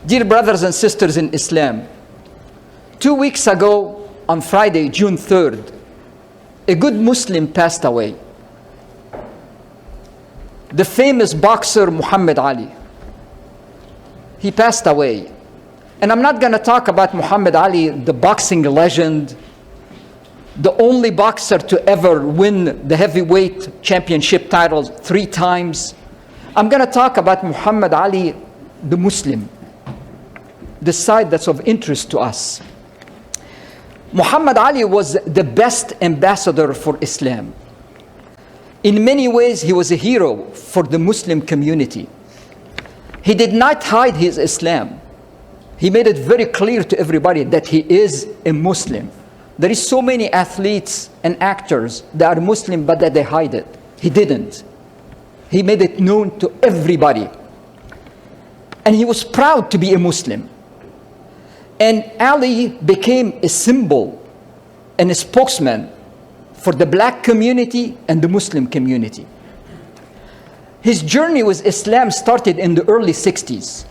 Dear brothers and sisters in Islam, 2 weeks ago, on Friday, June 3rd, a good Muslim passed away. The famous boxer Muhammad Ali. He passed away. And I'm not going to talk about Muhammad Ali, the boxing legend, the only boxer to ever win the heavyweight championship titles 3 times. I'm going to talk about Muhammad Ali, the Muslim, the side that's of interest to us. Muhammad Ali was the best ambassador for Islam. In many ways, he was a hero for the Muslim community. He did not hide his Islam. He made it very clear to everybody that he is a Muslim. There is so many athletes and actors that are Muslim, but that they hide it. He didn't. He made it known to everybody. And he was proud to be a Muslim. And Ali became a symbol and a spokesman for the black community and the Muslim community. His journey with Islam started in the early 60s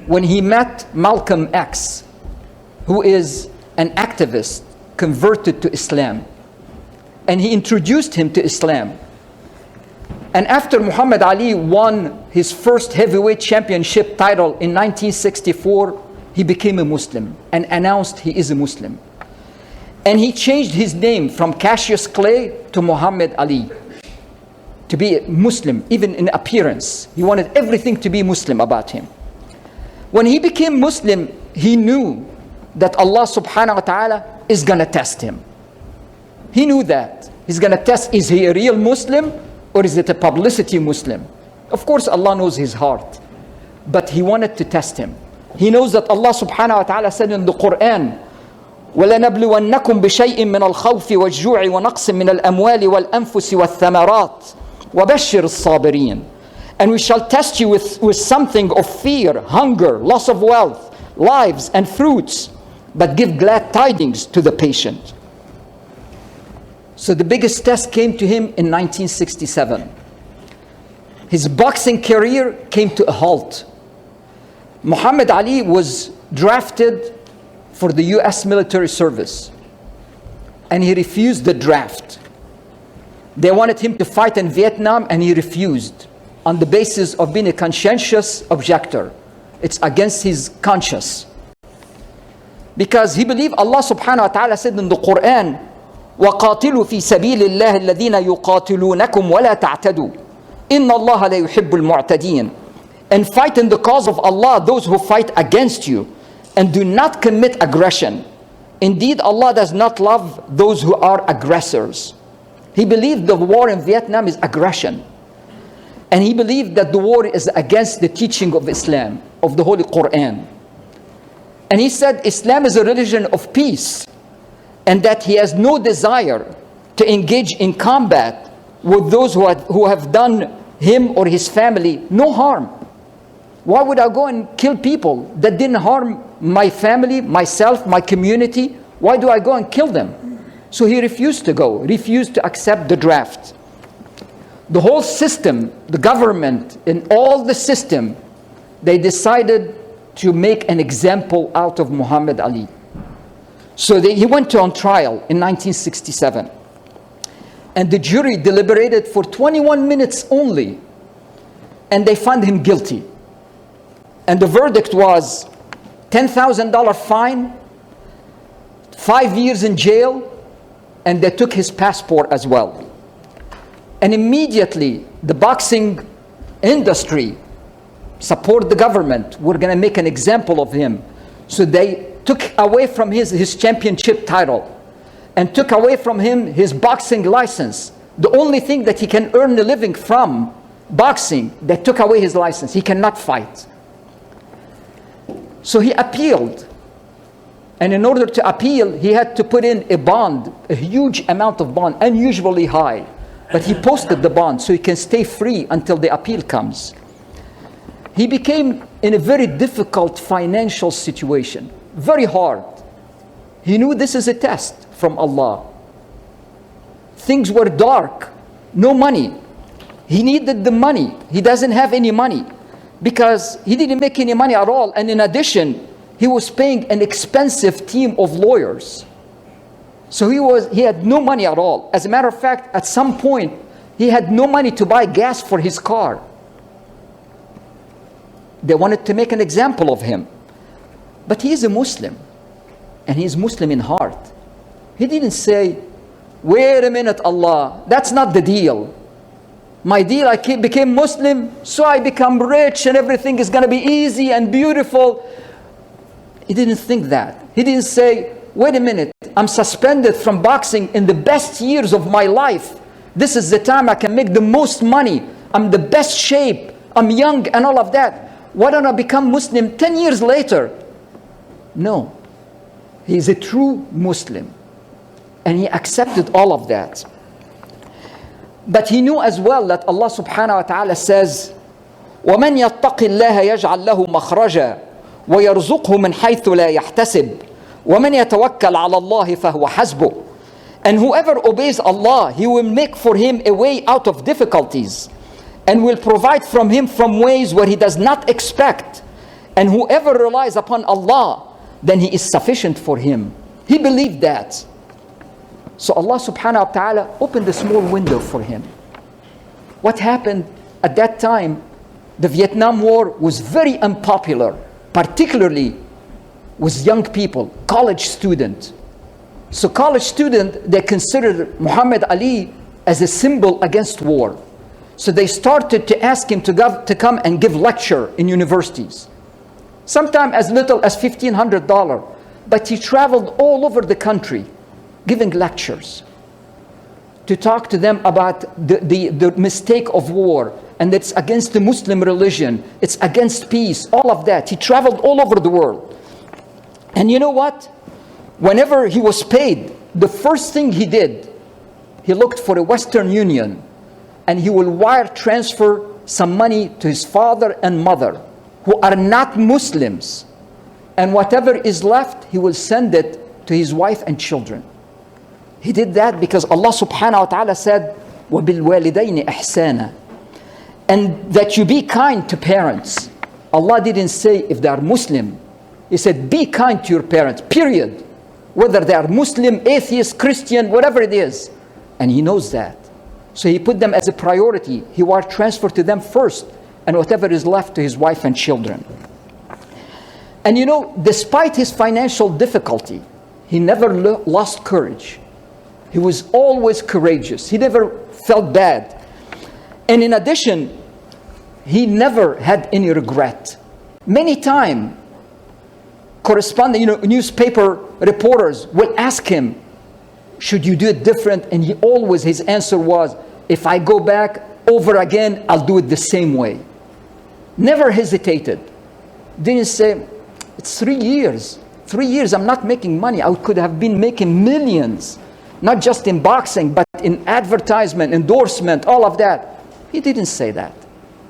when he met Malcolm X, who is an activist converted to Islam. And he introduced him to Islam. And after Muhammad Ali won his first heavyweight championship title in 1964, he became a Muslim and announced he is a Muslim. And he changed his name from Cassius Clay to Muhammad Ali, to be a Muslim, even in appearance. He wanted everything to be Muslim about him. When he became Muslim, he knew that Allah subhanahu wa ta'ala is going to test him. He knew that. He's going to test, is he a real Muslim or is it a publicity Muslim? Of course, Allah knows his heart, but he wanted to test him. He knows that Allah subhanahu wa ta'ala said in the Quran, وَلَنَبْلُوَنَّكُمْ بِشَيْءٍ مِّنَ الْخَوْفِ وَالْجُوعِ وَنَقْصٍ مِّنَ الْأَمْوَالِ وَالْأَنفُسِ وَالثَّمَرَاتِ وَبَشِّرِ الصَّابِرِينَ. And we shall test you with something of fear, hunger, loss of wealth, lives and fruits, but give glad tidings to the patient. So the biggest test came to him in 1967. His boxing career came to a halt. Muhammad Ali was drafted for the US military service, and he refused the draft. They wanted him to fight in Vietnam, and he refused on the basis of being a conscientious objector. It's against his conscience. Because he believed Allah subhanahu wa ta'ala said in the Quran, وَقَاتِلُوا فِي سَبِيلِ اللَّهِ الَّذِينَ يُقَاتِلُونَكُمْ وَلَا تَعْتَدُوا إِنَّ اللَّهَ لَا يُحِبُّ الْمُعْتَدِينَ. And fight in the cause of Allah those who fight against you, and do not commit aggression. Indeed, Allah does not love those who are aggressors. He believed the war in Vietnam is aggression. And he believed that the war is against the teaching of Islam, of the Holy Quran. And he said Islam is a religion of peace, and that he has no desire to engage in combat with those who have done him or his family no harm. Why would I go and kill people that didn't harm my family, myself, my community? Why do I go and kill them? So he refused to go, refused to accept the draft. The whole system, the government, and all the system, they decided to make an example out of Muhammad Ali. So he went on trial in 1967. And the jury deliberated for 21 minutes only, and they found him guilty. And the verdict was $10,000 fine, 5 years in jail, and they took his passport as well. And immediately, the boxing industry supported the government. We're going to make an example of him. So they took away from his championship title and took away from him his boxing license. The only thing that he can earn a living from boxing, they took away his license. He cannot fight. So he appealed. And in order to appeal, he had to put in a bond, a huge amount of bond, unusually high. But he posted the bond so he can stay free until the appeal comes. He became in a very difficult financial situation, very hard. He knew this is a test from Allah. Things were dark, no money. He needed the money. He doesn't have any money. because he didn't make any money at all. And in addition, he was paying an expensive team of lawyers. So he had no money at all. As a matter of fact, at some point, he had no money to buy gas for his car. They wanted to make an example of him. But he is a Muslim, and he is Muslim in heart. He didn't say, wait a minute, Allah, that's not the deal. My deal, I became Muslim, so I become rich and everything is going to be easy and beautiful. He didn't think that. He didn't say, wait a minute, I'm suspended from boxing in the best years of my life. This is the time I can make the most money. I'm the best shape. I'm young and all of that. Why don't I become Muslim 10 years later? No. He is a true Muslim. And he accepted all of that. But he knew as well that Allah subhanahu wa ta'ala says, وَمَنْ يَتَّقِ اللَّهَ يَجْعَلْ لَهُ مَخْرَجًا وَيَرْزُقْهُ مِنْ حَيْثُ لَا يَحْتَسِبُ وَمَنْ يَتَوَكَّلْ عَلَى اللَّهِ فَهُوَ حَسْبُهُ. And whoever obeys Allah, He will make for him a way out of difficulties and will provide from him from ways where he does not expect. And whoever relies upon Allah, then He is sufficient for him. He believed that. So Allah subhanahu wa ta'ala opened a small window for him. What happened at that time, the Vietnam War was very unpopular, particularly with young people, college students. So college student, they considered Muhammad Ali as a symbol against war. So they started to ask him to come and give lecture in universities. Sometimes as little as $1,500. But he traveled all over the country giving lectures to talk to them about the mistake of war, and it's against the Muslim religion, it's against peace, all of that. He traveled all over the world. And you know what? Whenever he was paid, the first thing he did, he looked for a Western Union, and he will wire transfer some money to his father and mother, who are not Muslims. And whatever is left, he will send it to his wife and children. He did that because Allah subhanahu wa ta'ala said, وَبِالْوَالِدَيْنِ إِحْسَانًا. And that you be kind to parents. Allah didn't say if they are Muslim. He said, be kind to your parents, period. Whether they are Muslim, atheist, Christian, whatever it is. And He knows that. So He put them as a priority. He wire transfer to them first, and whatever is left to his wife and children. And you know, despite his financial difficulty, he never lost courage. He was always courageous. He never felt bad. And in addition, he never had any regret. Many times, newspaper reporters will ask him, should you do it different? And his answer was, if I go back over again, I'll do it the same way. Never hesitated. Didn't say, it's 3 years. 3 years, I'm not making money. I could have been making millions. Not just in boxing, but in advertisement, endorsement, all of that. He didn't say that.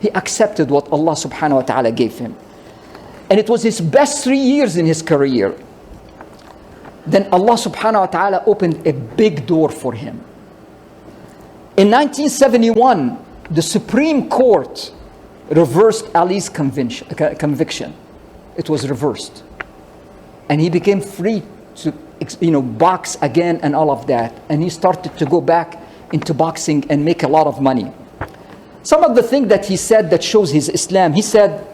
He accepted what Allah subhanahu wa ta'ala gave him. And it was his best 3 years in his career. Then Allah subhanahu wa ta'ala opened a big door for him. In 1971, the Supreme Court reversed Ali's conviction. It was reversed. And he became free to box again and all of that. And he started to go back into boxing and make a lot of money. Some of the things that he said that shows his Islam, he said,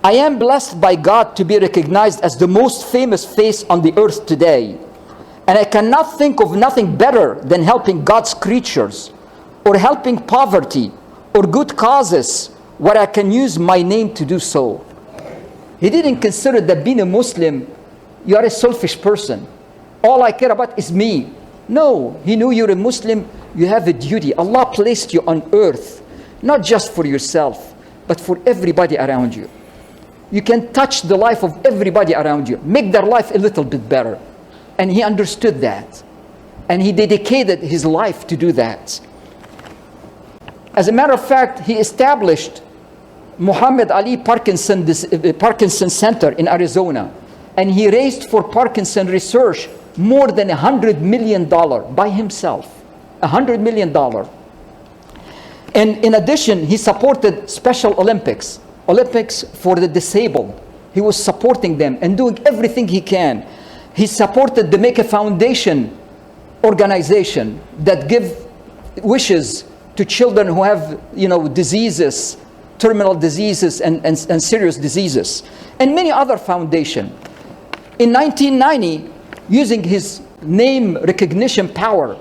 I am blessed by God to be recognized as the most famous face on the earth today. And I cannot think of nothing better than helping God's creatures, or helping poverty, or good causes, where I can use my name to do so. He didn't consider that being a Muslim, you are a selfish person. All I care about is me. No, he knew you're a Muslim, you have a duty. Allah placed you on earth, not just for yourself, but for everybody around you. You can touch the life of everybody around you, make their life a little bit better. And he understood that. And he dedicated his life to do that. As a matter of fact, he established Muhammad Ali Parkinson Center in Arizona. And he raised for Parkinson research more than $100 million by himself. $100 million. And in addition, he supported Special Olympics. Olympics for the disabled. He was supporting them and doing everything he can. He supported the Make a Foundation organization that give wishes to children who have, diseases, terminal diseases and serious diseases, and many other foundations. In 1990, using his name recognition power,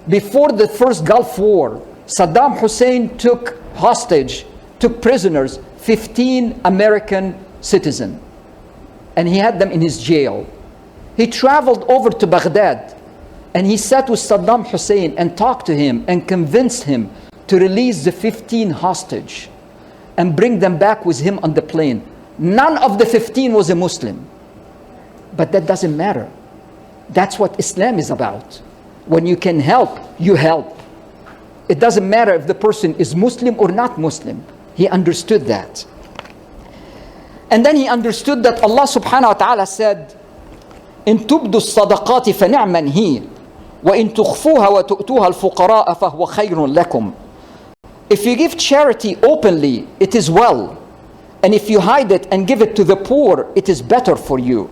before the first Gulf War, Saddam Hussein took prisoners, 15 American citizens, and he had them in his jail. He traveled over to Baghdad, and he sat with Saddam Hussein and talked to him and convinced him to release the 15 hostage and bring them back with him on the plane. None of the 15 was a Muslim. But that doesn't matter. That's what Islam is about. When you can help, you help. It doesn't matter if the person is Muslim or not Muslim. He understood that. And then he understood that Allah subhanahu wa ta'ala said, إن تبدوا الصدقات فنعما هي وإن تخفوها وتؤتوها الفقراء فهو خير لكم. If you give charity openly, it is well. And if you hide it and give it to the poor, it is better for you.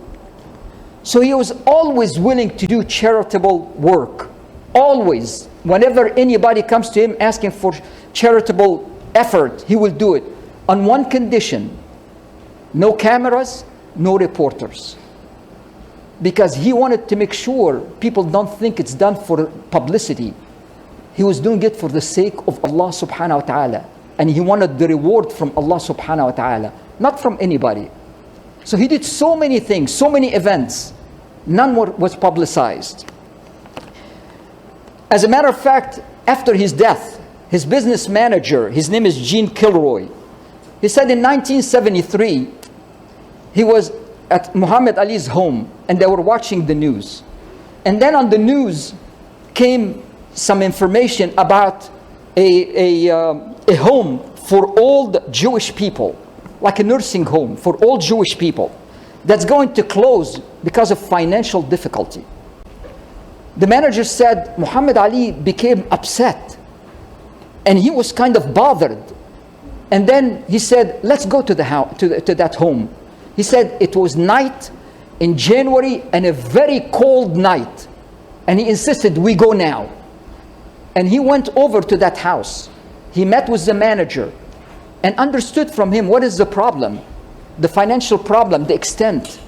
So he was always willing to do charitable work. Always. Whenever anybody comes to him asking for charitable effort, he will do it. On one condition: no cameras, no reporters. Because he wanted to make sure people don't think it's done for publicity. He was doing it for the sake of Allah subhanahu wa ta'ala. And he wanted the reward from Allah subhanahu wa ta'ala, not from anybody. So he did so many things, so many events. None was publicized. As a matter of fact, after his death, his business manager, his name is Gene Kilroy, he said in 1973, he was at Muhammad Ali's home and they were watching the news. And then on the news came some information about a home for old Jewish people, like a nursing home for all Jewish people, that's going to close because of financial difficulty. The manager said Muhammad Ali became upset and he was kind of bothered. And then he said, let's go to the house, to that home. He said it was night in January and a very cold night. And he insisted we go now. And he went over to that house. He met with the manager and understood from him what is the problem, the financial problem, the extent.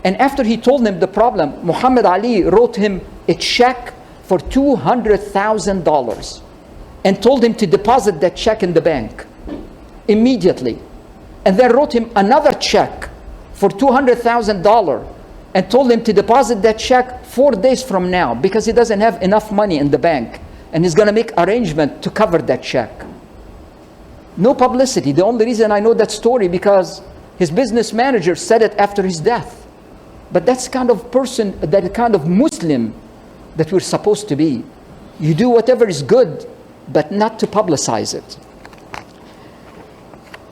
And after he told him the problem, Muhammad Ali wrote him a check for $200,000 and told him to deposit that check in the bank immediately. And then wrote him another check for $200,000 and told him to deposit that check 4 days from now because he doesn't have enough money in the bank and he's going to make arrangement to cover that check. No publicity. The only reason I know that story because his business manager said it after his death. But that's the kind of person, that kind of Muslim that we're supposed to be. You do whatever is good, but not to publicize it.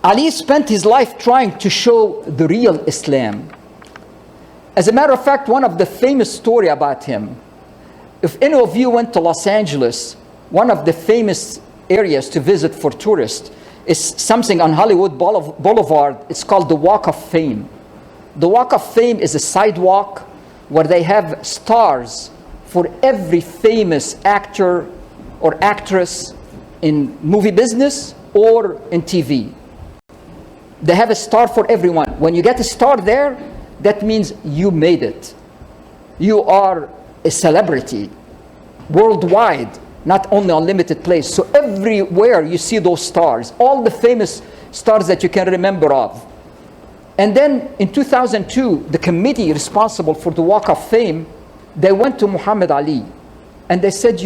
Ali spent his life trying to show the real Islam. As a matter of fact, one of the famous story about him, if any of you went to Los Angeles, one of the famous areas to visit for tourists is something on Hollywood Boulevard. It's called the Walk of Fame. The Walk of Fame is a sidewalk where they have stars for every famous actor or actress in movie business or in TV. They have a star for everyone. When you get a star there, that means you made it. You are a celebrity worldwide, not only on limited place. So everywhere you see those stars, all the famous stars that you can remember of. And then in 2002, the committee responsible for the Walk of Fame, they went to Muhammad Ali and they said,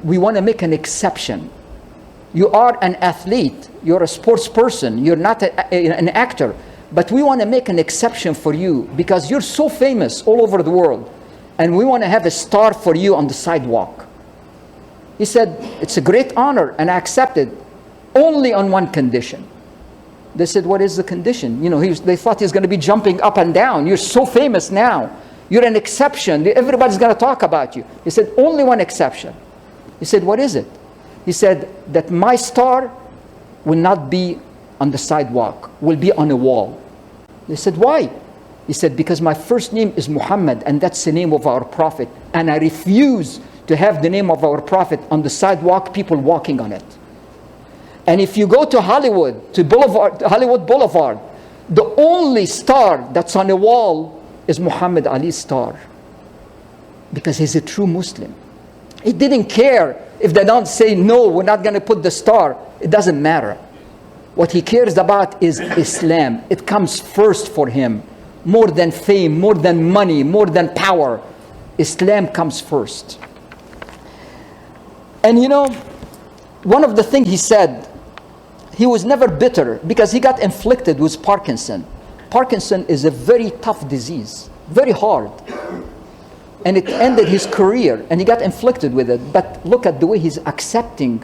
we want to make an exception. You are an athlete, you're a sports person, you're not an actor, but we want to make an exception for you because you're so famous all over the world and we want to have a star for you on the sidewalk. He said, it's a great honor and I accept it only on one condition. They said, what is the condition? They thought he was going to be jumping up and down. You're so famous now. You're an exception. Everybody's going to talk about you. He said, only one exception. He said, what is it? He said that my star will not be on the sidewalk will be on a wall. They said, why? He said, because my first name is Muhammad, and that's the name of our Prophet, and I refuse to have the name of our Prophet on the sidewalk, people walking on it. And if you go to Hollywood, to Hollywood Boulevard, the only star that's on a wall is Muhammad Ali's star, because he's a true Muslim. He didn't care if they don't say, no, we're not going to put the star. It doesn't matter. What he cares about is Islam. It comes first for him. More than fame, more than money, more than power. Islam comes first. And you know, one of the things he said, he was never bitter because he got inflicted with Parkinson. Parkinson is a very tough disease, very hard. And it ended his career, and he got inflicted with it. But look at the way he's accepting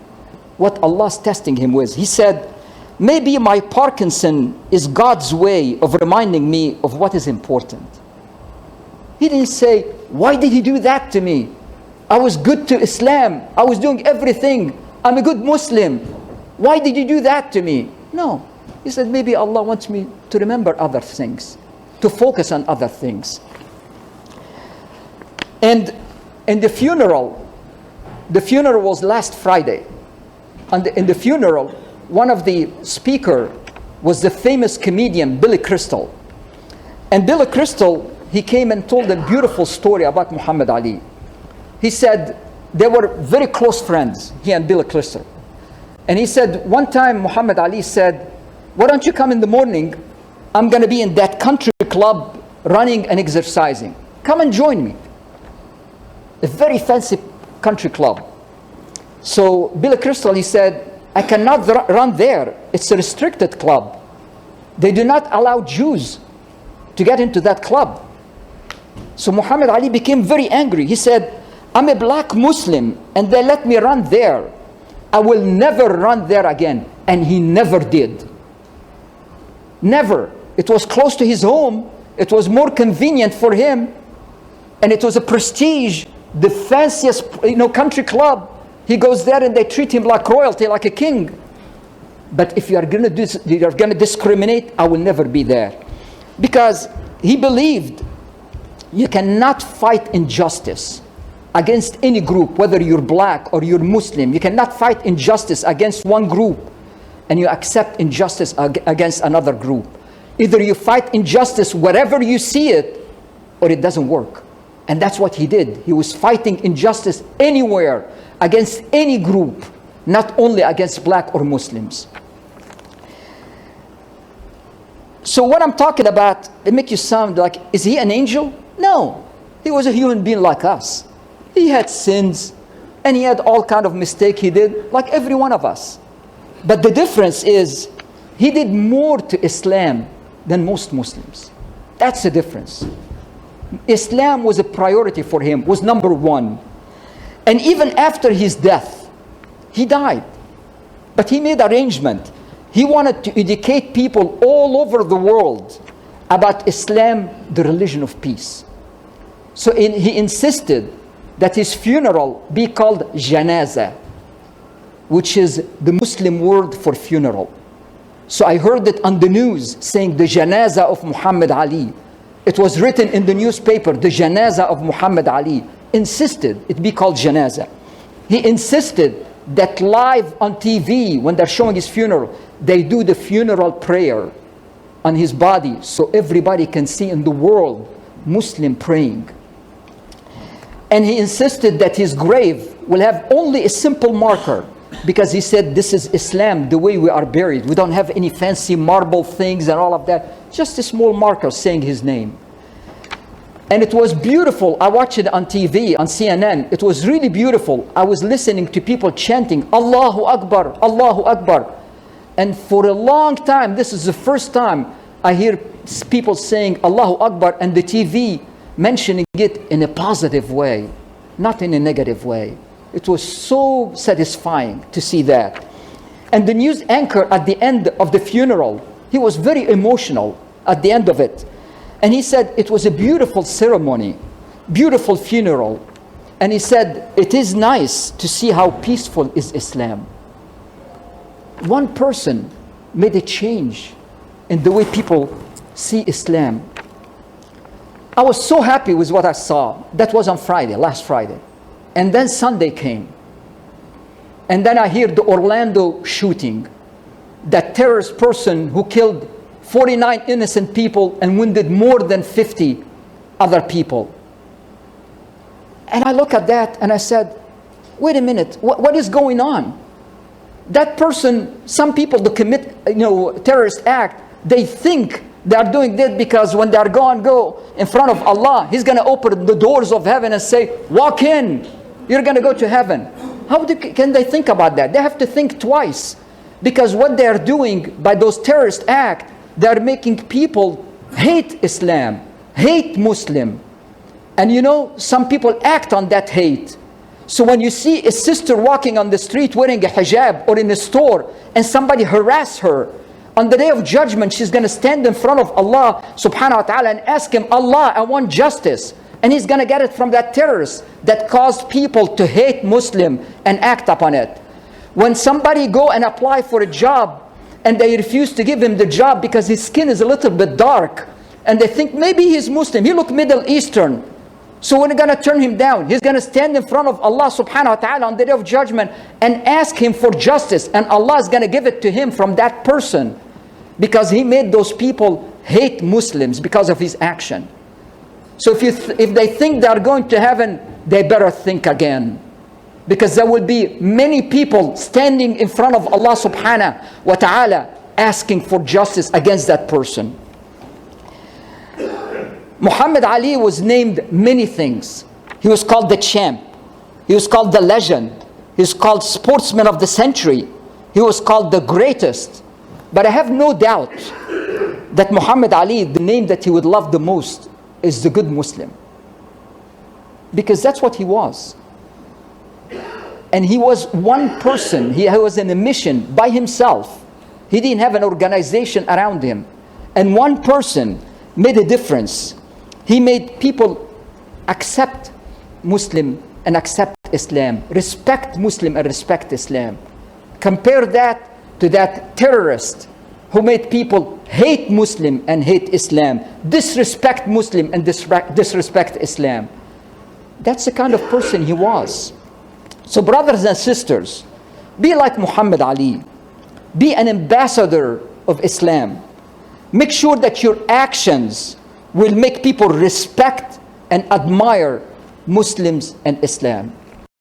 what Allah's testing him with. He said, maybe my Parkinson is God's way of reminding me of what is important. He didn't say, why did he do that to me? I was good to Islam. I was doing everything. I'm a good Muslim. Why did you do that to me? No. He said, maybe Allah wants me to remember other things, to focus on other things. And in the funeral was last Friday. And in the funeral, one of the speakers was the famous comedian Billy Crystal. And Billy Crystal, he came and told a beautiful story about Muhammad Ali. He said they were very close friends, he and Billy Crystal. And he said one time Muhammad Ali said, why don't you come in the morning? I'm going to be in that country club running and exercising. Come and join me. A very fancy country club. So Billy Crystal, he said, I cannot run there. It's a restricted club. They do not allow Jews to get into that club. So Muhammad Ali became very angry. He said, I'm a black Muslim and they let me run there. I will never run there again. And he never did. Never. It was close to his home. It was more convenient for him. And it was a prestige, the fanciest, country club. He goes there and they treat him like royalty, like a king. But if you are going to discriminate, I will never be there. Because he believed you cannot fight injustice against any group, whether you're black or you're Muslim. You cannot fight injustice against one group and you accept injustice against another group. Either you fight injustice wherever you see it, or it doesn't work. And that's what he did. He was fighting injustice anywhere, against any group, not only against black or Muslims. So what I'm talking about, it makes you sound like, is he an angel? No. He was a human being like us. He had sins, and he had all kind of mistakes he did, like every one of us. But the difference is, he did more to Islam than most Muslims. That's the difference. Islam was a priority for him, was number one. And even after his death, he died. But he made arrangement. He wanted to educate people all over the world about Islam, the religion of peace. So he insisted that his funeral be called janaza, which is the Muslim word for funeral. So I heard it on the news saying the janaza of Muhammad Ali. It was written in the newspaper, the janaza of Muhammad Ali. Insisted it be called janaza. He insisted that live on TV, when they're showing his funeral, they do the funeral prayer on his body so everybody can see in the world Muslim praying. And he insisted that his grave will have only a simple marker, because he said this is Islam, the way we are buried. We don't have any fancy marble things and all of that. Just a small marker saying his name. And it was beautiful. I watched it on TV, on CNN. It was really beautiful. I was listening to people chanting, Allahu Akbar, Allahu Akbar. And for a long time, this is the first time I hear people saying Allahu Akbar, and the TV mentioning it in a positive way, not in a negative way. It was so satisfying to see that. And the news anchor at the end of the funeral, he was very emotional at the end of it. And he said it was a beautiful ceremony, beautiful funeral. And he said, it is nice to see how peaceful is Islam. One person made a change in the way people see Islam. I was so happy with what I saw. That was on Friday, last Friday. And then Sunday came. And then I hear the Orlando shooting. That terrorist person who killed 49 innocent people and wounded more than 50 other people. And I look at that and I said, wait a minute, what is going on? That person, some people that commit terrorist act, they think they are doing that because when they are go in front of Allah, He's going to open the doors of heaven and say, walk in, you're going to go to heaven. How can they think about that? They have to think twice. Because what they are doing by those terrorist acts, they are making people hate Islam, hate Muslim. And some people act on that hate. So when you see a sister walking on the street wearing a hijab or in a store and somebody harass her, on the day of judgment she's going to stand in front of Allah subhanahu wa ta'ala and ask Him, Allah, I want justice. And He's going to get it from that terrorist that caused people to hate Muslim and act upon it. When somebody go and apply for a job and they refuse to give him the job because his skin is a little bit dark and they think maybe he's Muslim, he look Middle Eastern, so we're going to turn him down. He's going to stand in front of Allah subhanahu wa ta'ala on the day of judgment and ask Him for justice, and Allah is going to give it to him from that person because he made those people hate Muslims because of his action. So if they think they are going to heaven, they better think again. Because there will be many people standing in front of Allah subhanahu wa ta'ala asking for justice against that person. Muhammad Ali was named many things. He was called the champ. He was called the legend. He was called sportsman of the century. He was called the greatest. But I have no doubt that Muhammad Ali, the name that he would love the most, is the good Muslim. Because that's what he was. And he was one person. He was in a mission by himself. He didn't have an organization around him. And one person made a difference. He made people accept Muslim and accept Islam. Respect Muslim and respect Islam. Compare that to that terrorist who made people hate Muslim and hate Islam. Disrespect Muslim and disrespect Islam. That's the kind of person he was. So brothers and sisters, be like Muhammad Ali. Be an ambassador of Islam. Make sure that your actions will make people respect and admire Muslims and Islam.